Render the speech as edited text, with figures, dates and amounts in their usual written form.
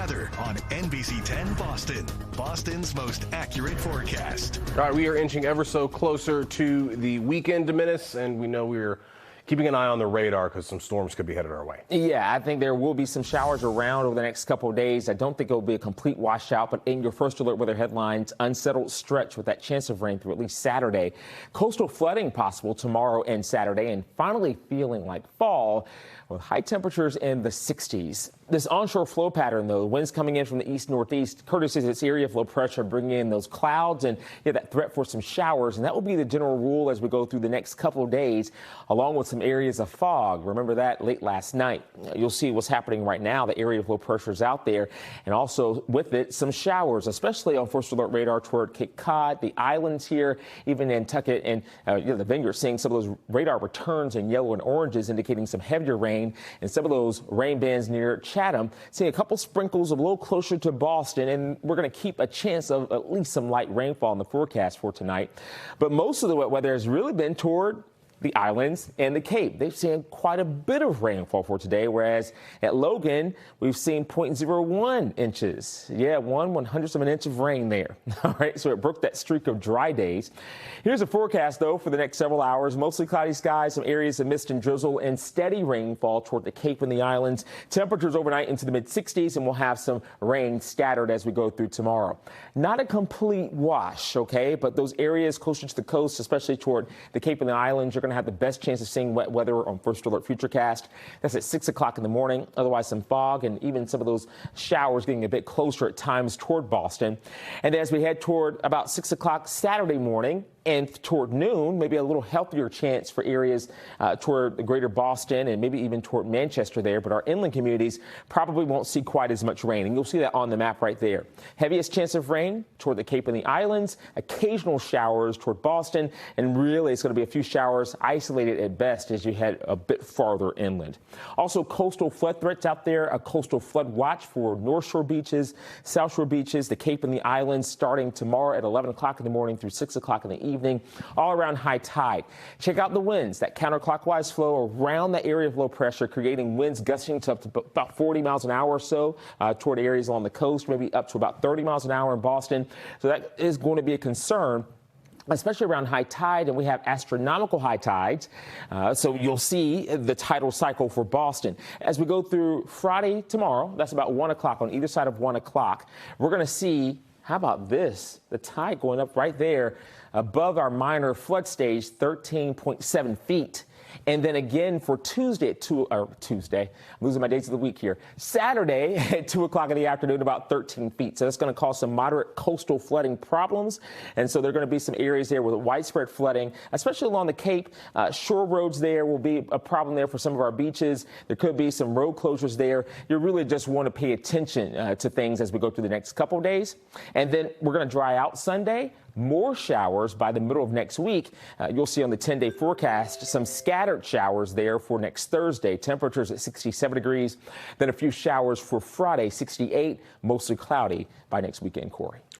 weather on NBC 10 Boston, Boston's most accurate forecast. All right, we are inching ever so closer to the weekend, Diminis, and we know we're keeping an eye on the radar because some storms could be headed our way. Yeah, I think there will be some showers around over the next couple of days. I don't think it will be a complete washout, but in your first alert weather headlines, unsettled stretch with that chance of rain through at least Saturday. Coastal flooding possible tomorrow and Saturday, and finally feeling like fall with high temperatures in the 60s. This onshore flow pattern, though, winds coming in from the east-northeast, courtesy of this area of low pressure, bringing in those clouds and that threat for some showers. And that will be the general rule as we go through the next couple of days, along with some areas of fog. Remember that late last night. You'll see what's happening right now. The area of low pressure is out there, and also with it, some showers, especially on first alert radar toward Cape Cod, the islands here, even Nantucket and the Vineyard, seeing some of those radar returns in yellow and oranges, indicating some heavier rain. And some of those rain bands near Chatham, seeing a couple sprinkles a little closer to Boston, and we're going to keep a chance of at least some light rainfall in the forecast for tonight. But most of the wet weather has really been toward the islands and the Cape. They've seen quite a bit of rainfall for today, whereas at Logan, we've seen 0.01 inches. Yeah, 1/100th of an inch of rain there. All right, so it broke that streak of dry days. Here's a forecast, though, for the next several hours. Mostly cloudy skies, some areas of mist and drizzle, and steady rainfall toward the Cape and the islands. Temperatures overnight into the mid-60s, and we'll have some rain scattered as we go through tomorrow. Not a complete wash, okay, but those areas closer to the coast, especially toward the Cape and the islands, you're going to have the best chance of seeing wet weather on First Alert Futurecast. That's at 6 o'clock in the morning. Otherwise, some fog and even some of those showers getting a bit closer at times toward Boston. And as we head toward about 6 o'clock Saturday morning and toward noon, maybe a little healthier chance for areas toward the greater Boston and maybe even toward Manchester there. But our inland communities probably won't see quite as much rain. And you'll see that on the map right there. Heaviest chance of rain toward the Cape and the islands, occasional showers toward Boston, and really it's going to be a few showers isolated at best as you head a bit farther inland. Also, coastal flood threats out there, a coastal flood watch for North Shore beaches, South Shore beaches, the Cape and the islands starting tomorrow at 11 o'clock in the morning through 6 o'clock in the evening, all around high tide. Check out the winds, that counterclockwise flow around the area of low pressure, creating winds gusting to up to about 40 miles an hour or so toward areas along the coast, maybe up to about 30 miles an hour in Boston. So that is going to be a concern, especially around high tide, and we have astronomical high tides. So you'll see the tidal cycle for Boston. As we go through Friday tomorrow, that's about 1 o'clock on either side of 1 o'clock, we're going to see, how about this, the tide going up right there above our minor flood stage, 13.7 feet. And then again for Tuesday at I'm losing my days of the week here. Saturday at 2 o'clock in the afternoon, about 13 feet. So that's going to cause some moderate coastal flooding problems. And so there are going to be some areas there with widespread flooding, especially along the Cape. Shore roads there will be a problem there for some of our beaches. There could be some road closures there. You really just want to pay attention to things as we go through the next couple of days. And then we're going to dry out Sunday. More showers by the middle of next week. You'll see on the 10-day forecast some scattered showers there for next Thursday. Temperatures at 67 degrees. Then a few showers for Friday, 68, mostly cloudy by next weekend, Corey.